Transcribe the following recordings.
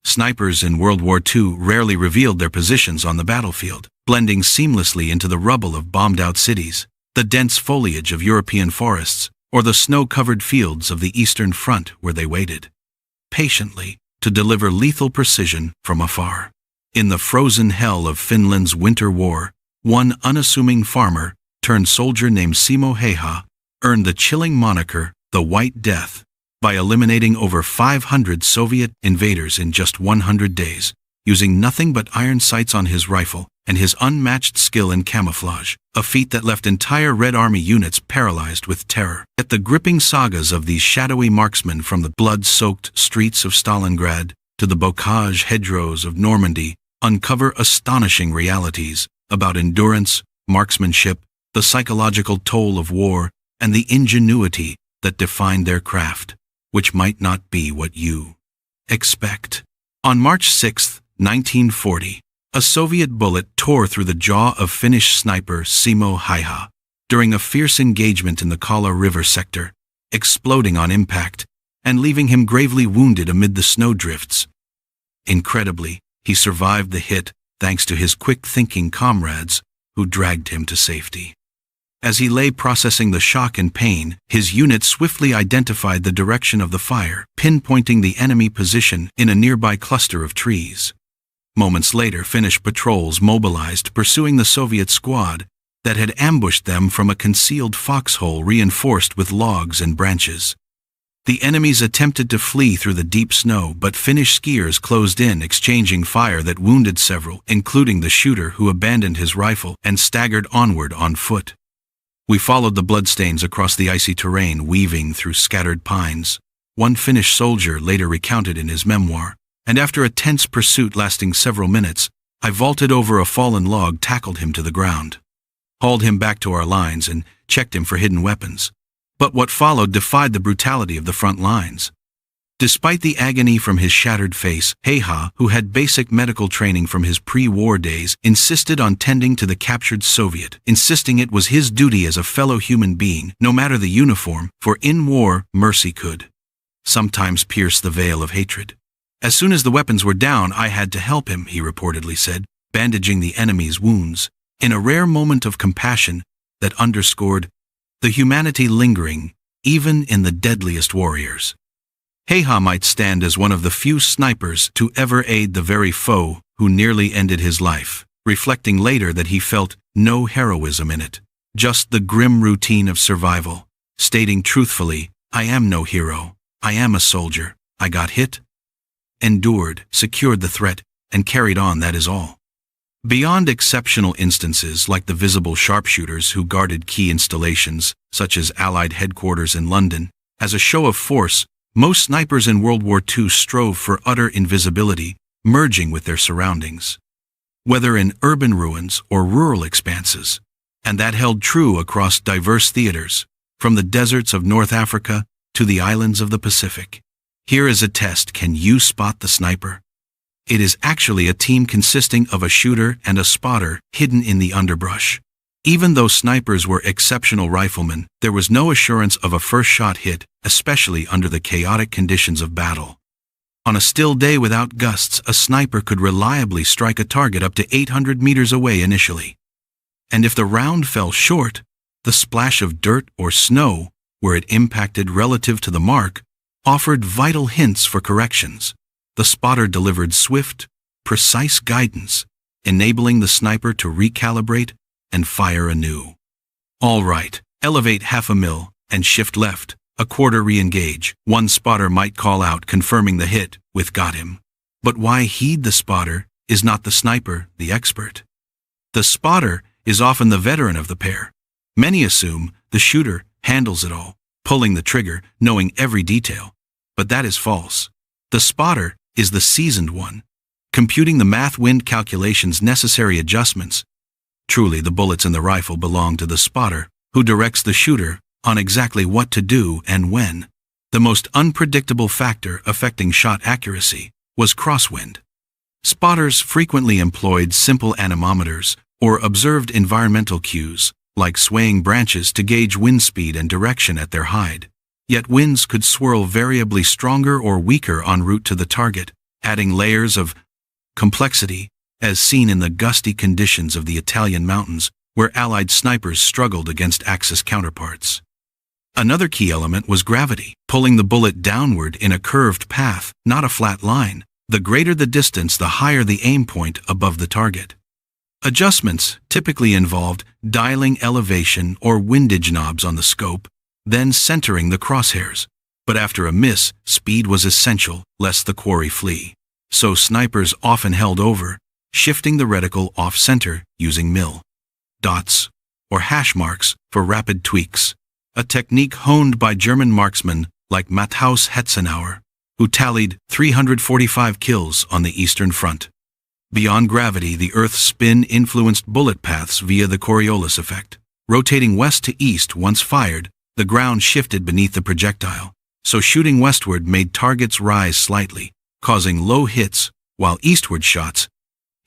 Snipers in World War II rarely revealed their positions on the battlefield, blending seamlessly into the rubble of bombed-out cities, the dense foliage of European forests, or the snow-covered fields of the Eastern Front where they waited patiently to deliver lethal precision from afar. In the frozen hell of Finland's winter war, one unassuming farmer turned soldier named Simo Häyhä earned the chilling moniker the White Death by eliminating over 500 Soviet invaders in just 100 days, using nothing but iron sights on his rifle and his unmatched skill in camouflage, a feat that left entire Red Army units paralyzed with terror. Yet the gripping sagas of these shadowy marksmen, from the blood-soaked streets of Stalingrad to the bocage hedgerows of Normandy, uncover astonishing realities about endurance, marksmanship, the psychological toll of war, and the ingenuity that defined their craft, which might not be what you expect. On March 6, 1940, a Soviet bullet tore through the jaw of Finnish sniper Simo Häyhä during a fierce engagement in the Kala River sector, exploding on impact and leaving him gravely wounded amid the snowdrifts. Incredibly, he survived the hit thanks to his quick-thinking comrades who dragged him to safety. As he lay processing the shock and pain, his unit swiftly identified the direction of the fire, pinpointing the enemy position in a nearby cluster of trees. Moments later, Finnish patrols mobilized, pursuing the Soviet squad that had ambushed them from a concealed foxhole reinforced with logs and branches. The enemies attempted to flee through the deep snow, but Finnish skiers closed in, exchanging fire that wounded several, including the shooter who abandoned his rifle and staggered onward on foot. We followed the bloodstains across the icy terrain, weaving through scattered pines. One Finnish soldier later recounted in his memoir, and after a tense pursuit lasting several minutes, I vaulted over a fallen log, tackled him to the ground, hauled him back to our lines, and checked him for hidden weapons. But what followed defied the brutality of the front lines. Despite the agony from his shattered face, Hayha, who had basic medical training from his pre-war days, insisted on tending to the captured Soviet, insisting it was his duty as a fellow human being, no matter the uniform, for in war, mercy could sometimes pierce the veil of hatred. As soon as the weapons were down, I had to help him, he reportedly said, bandaging the enemy's wounds, in a rare moment of compassion that underscored the humanity lingering even in the deadliest warriors. Hayha might stand as one of the few snipers to ever aid the very foe who nearly ended his life, reflecting later that he felt no heroism in it, just the grim routine of survival, stating truthfully, "I am no hero, I am a soldier, I got hit, endured, secured the threat, and carried on, that is all." Beyond exceptional instances like the visible sharpshooters who guarded key installations, such as Allied headquarters in London, as a show of force, most snipers in World War II strove for utter invisibility, merging with their surroundings, whether in urban ruins or rural expanses, and that held true across diverse theaters, from the deserts of North Africa to the islands of the Pacific. Here is a test: can you spot the sniper? It is actually a team consisting of a shooter and a spotter hidden in the underbrush. Even though snipers were exceptional riflemen, there was no assurance of a first-shot hit, especially under the chaotic conditions of battle. On a still day without gusts, a sniper could reliably strike a target up to 800 meters away initially. And if the round fell short, the splash of dirt or snow, where it impacted relative to the mark, offered vital hints for corrections. The spotter delivered swift, precise guidance, enabling the sniper to recalibrate and fire anew. All right, elevate half a mil and shift left, a quarter re-engage. One spotter might call out, confirming the hit with "got him." But why heed the spotter is not the sniper, the expert. The spotter is often the veteran of the pair. Many assume the shooter handles it all, pulling the trigger, knowing every detail. But that is false. The spotter is the seasoned one, computing the math-wind calculations, necessary adjustments. Truly, the bullets in the rifle belong to the spotter, who directs the shooter on exactly what to do and when. The most unpredictable factor affecting shot accuracy was crosswind. Spotters frequently employed simple anemometers or observed environmental cues, like swaying branches, to gauge wind speed and direction at their hide. Yet winds could swirl variably stronger or weaker en route to the target, adding layers of complexity, as seen in the gusty conditions of the Italian mountains, where Allied snipers struggled against Axis counterparts. Another key element was gravity, pulling the bullet downward in a curved path, not a flat line. The greater the distance, the higher the aim point above the target. Adjustments typically involved dialing elevation or windage knobs on the scope, then centering the crosshairs. But after a miss, speed was essential, lest the quarry flee. So snipers often held over, shifting the reticle off-center using mil dots or hash marks for rapid tweaks, a technique honed by German marksmen like Matthaus Hetzenauer, who tallied 345 kills on the Eastern Front. Beyond gravity, the Earth's spin influenced bullet paths via the Coriolis effect. Rotating west to east once fired, the ground shifted beneath the projectile, so shooting westward made targets rise slightly, causing low hits, while eastward shots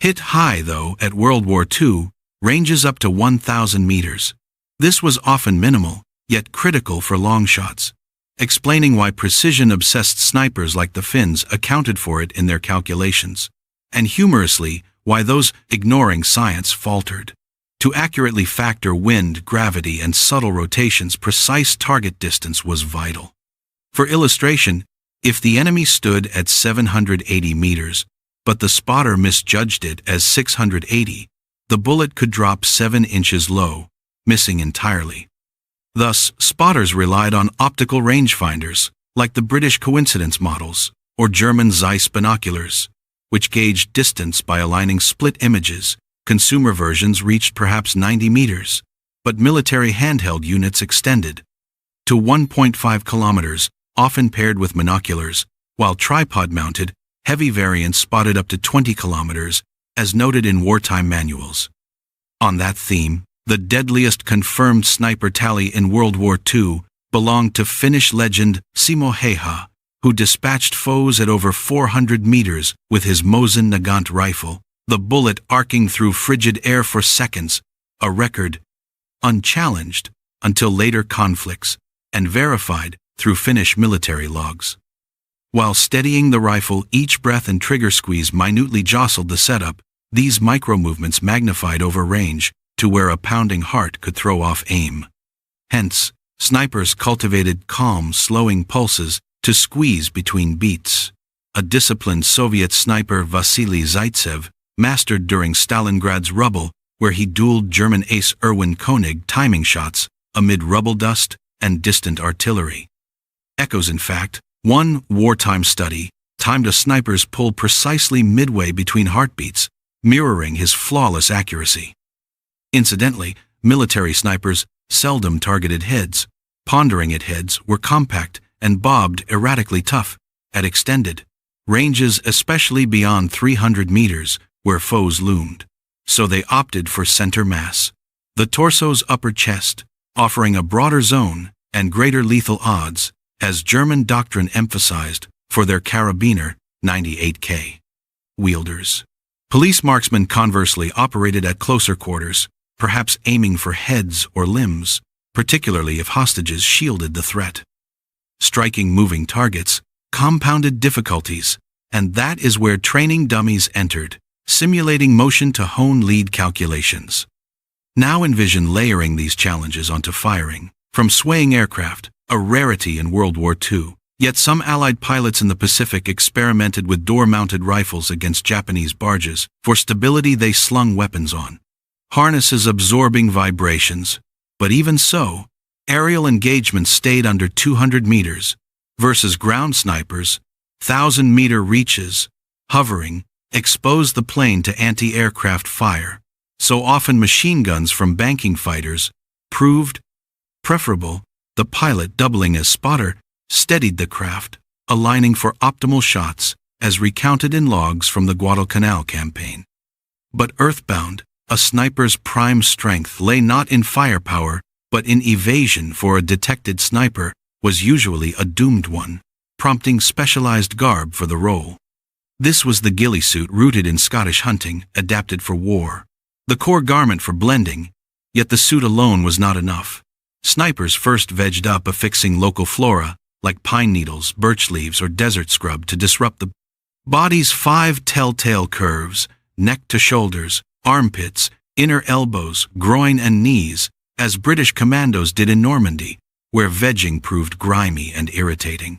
hit high, though, at World War II, ranges up to 1,000 meters. This was often minimal, yet critical for long shots, explaining why precision-obsessed snipers like the Finns accounted for it in their calculations, and humorously, why those ignoring science faltered. To accurately factor wind, gravity, and subtle rotations, precise target distance was vital. For illustration, if the enemy stood at 780 meters, but the spotter misjudged it as 680, the bullet could drop 7 inches low, missing entirely. Thus, spotters relied on optical rangefinders, like the British coincidence models, or German Zeiss binoculars, which gauged distance by aligning split images. Consumer versions reached perhaps 90 meters, but military handheld units extended to 1.5 kilometers, often paired with monoculars, while tripod-mounted, heavy variants spotted up to 20 kilometers, as noted in wartime manuals. On that theme, the deadliest confirmed sniper tally in World War II belonged to Finnish legend Simo Häyhä, who dispatched foes at over 400 meters with his Mosin Nagant rifle, the bullet arcing through frigid air for seconds, a record unchallenged until later conflicts, and verified through Finnish military logs. While steadying the rifle, each breath and trigger squeeze minutely jostled the setup. These micro-movements magnified over range to where a pounding heart could throw off aim. Hence, snipers cultivated calm, slowing pulses to squeeze between beats. A disciplined Soviet sniper, Vasily Zaitsev, mastered during Stalingrad's rubble, where he dueled German ace Erwin Koenig timing shots amid rubble dust and distant artillery. Echoes, in fact, one wartime study timed a sniper's pull precisely midway between heartbeats, mirroring his flawless accuracy. Incidentally, military snipers seldom targeted heads. Pondering at heads were compact and bobbed erratically tough at extended ranges, especially beyond 300 meters, where foes loomed. So they opted for center mass, the torso's upper chest, offering a broader zone and greater lethal odds, as German doctrine emphasized, for their carabiner 98K wielders. Police marksmen conversely operated at closer quarters, perhaps aiming for heads or limbs, particularly if hostages shielded the threat. Striking moving targets compounded difficulties, and that is where training dummies entered, simulating motion to hone lead calculations. Now envision layering these challenges onto firing from swaying aircraft, a rarity in World War II. Yet some Allied pilots in the Pacific experimented with door-mounted rifles against Japanese barges. For stability, they slung weapons on harnesses absorbing vibrations. But even so, aerial engagements stayed under 200 meters versus ground snipers, 1,000-meter reaches, hovering, exposed the plane to anti-aircraft fire. So often machine guns from banking fighters proved preferable. The pilot, doubling as spotter, steadied the craft, aligning for optimal shots, as recounted in logs from the Guadalcanal campaign. But earthbound, a sniper's prime strength lay not in firepower, but in evasion. For a detected sniper was usually a doomed one, prompting specialized garb for the role. This was the ghillie suit rooted in Scottish hunting, adapted for war. The core garment for blending, yet the suit alone was not enough. Snipers first vegged up affixing local flora, like pine needles, birch leaves, or desert scrub to disrupt the Body's 5 telltale curves, neck to shoulders, armpits, inner elbows, groin and knees, as British commandos did in Normandy, where vegging proved grimy and irritating.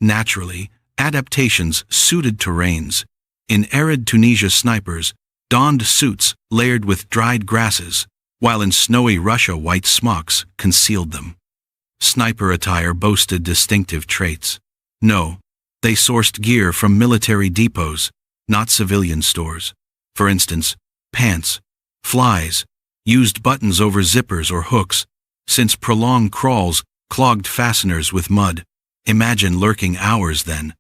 Naturally, adaptations suited terrains. In arid Tunisia, snipers donned suits layered with dried grasses, while in snowy Russia white smocks concealed them. Sniper attire boasted distinctive traits. No, they sourced gear from military depots, not civilian stores. For instance, pants, flies, used buttons over zippers or hooks, since prolonged crawls clogged fasteners with mud. Imagine lurking hours then.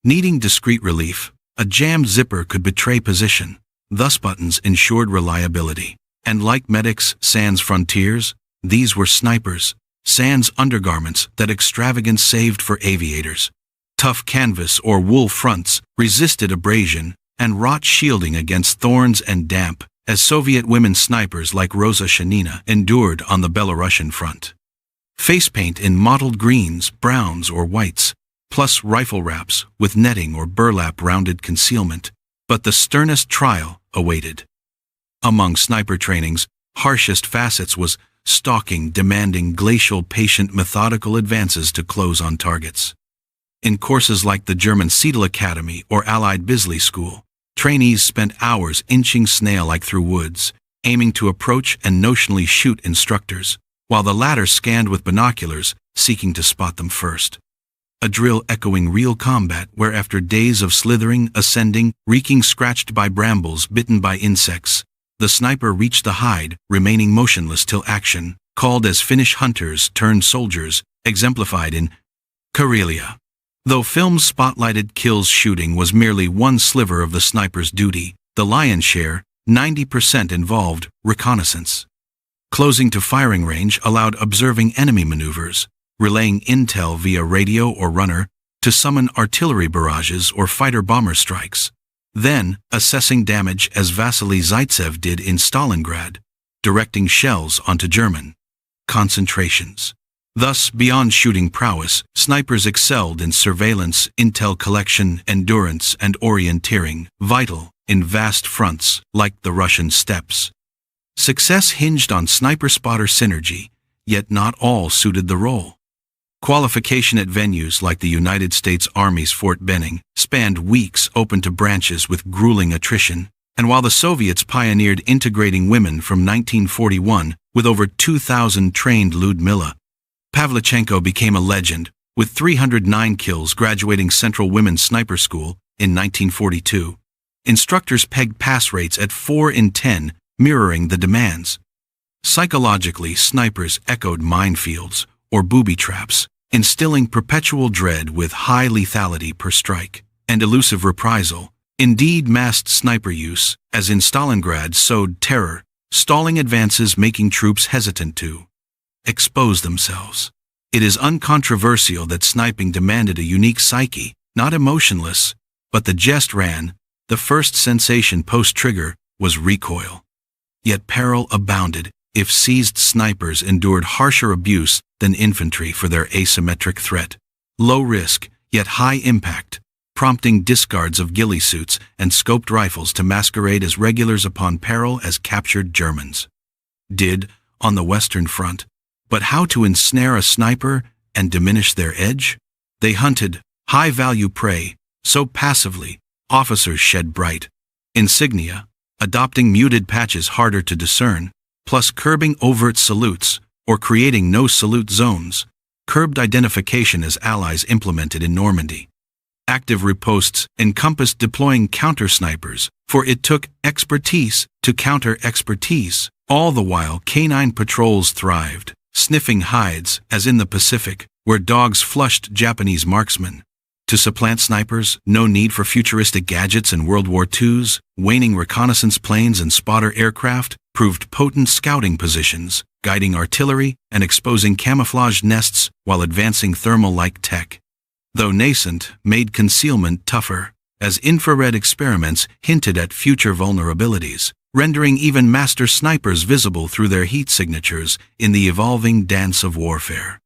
Needing discreet relief, a jammed zipper could betray position. Thus buttons ensured reliability. And like medics sans frontiers, these were snipers, sans undergarments that extravagance saved for aviators. Tough canvas or wool fronts resisted abrasion and wrought shielding against thorns and damp, as Soviet women snipers like Rosa Shanina endured on the Belarusian front. Face paint in mottled greens, browns, or whites, plus rifle wraps with netting or burlap rounded concealment, but the sternest trial awaited. Among sniper training's harshest facets was stalking, demanding glacial, patient, methodical advances to close on targets. In courses like the German Seidel Academy or Allied Bisley School, trainees spent hours inching snail-like through woods, aiming to approach and notionally shoot instructors, while the latter scanned with binoculars, seeking to spot them first. A drill echoing real combat where after days of slithering, ascending, reeking scratched by brambles, bitten by insects, the sniper reached the hide, remaining motionless till action, called as Finnish hunters turned soldiers, exemplified in Coriolis. Though films spotlighted kills, shooting was merely one sliver of the sniper's duty. The lion's share, 90%, involved reconnaissance. Closing to firing range allowed observing enemy maneuvers, relaying intel via radio or runner, to summon artillery barrages or fighter-bomber strikes. Then, assessing damage as Vasily Zaitsev did in Stalingrad, directing shells onto German concentrations. Thus, beyond shooting prowess, snipers excelled in surveillance, intel collection, endurance, and orienteering, vital in vast fronts like the Russian steppes. Success hinged on sniper-spotter synergy, yet not all suited the role. Qualification at venues like the United States Army's Fort Benning spanned weeks, open to branches with grueling attrition, and while the Soviets pioneered integrating women from 1941 with over 2,000 trained Ludmilla, Pavlichenko became a legend, with 309 kills graduating Central Women's Sniper School in 1942. Instructors pegged pass rates at 4 in 10, mirroring the demands. Psychologically, snipers echoed minefields or booby traps, instilling perpetual dread with high lethality per strike and elusive reprisal. Indeed, massed sniper use, as in Stalingrad, sowed terror, stalling advances, making troops hesitant to expose themselves. It is uncontroversial that sniping demanded a unique psyche, not emotionless, but the jest ran. The first sensation post-trigger was recoil. Yet peril abounded. If seized, snipers endured harsher abuse than infantry for their asymmetric threat. Low risk, yet high impact, prompting discards of ghillie suits and scoped rifles to masquerade as regulars upon peril as captured Germans did on the Western Front. But how to ensnare a sniper and diminish their edge? They hunted high-value prey so passively, officers shed bright insignia, adopting muted patches harder to discern, plus curbing overt salutes or creating no-salute zones, curbed identification as allies implemented in Normandy. Active ripostes encompassed deploying counter-snipers, for it took expertise to counter expertise. All the while, canine patrols thrived, sniffing hides, as in the Pacific, where dogs flushed Japanese marksmen. To supplant snipers, no need for futuristic gadgets in World War II's. Waning reconnaissance planes and spotter aircraft proved potent scouting positions, guiding artillery and exposing camouflage nests while advancing thermal-like tech. Though nascent, made concealment tougher, as infrared experiments hinted at future vulnerabilities, rendering even master snipers visible through their heat signatures in the evolving dance of warfare.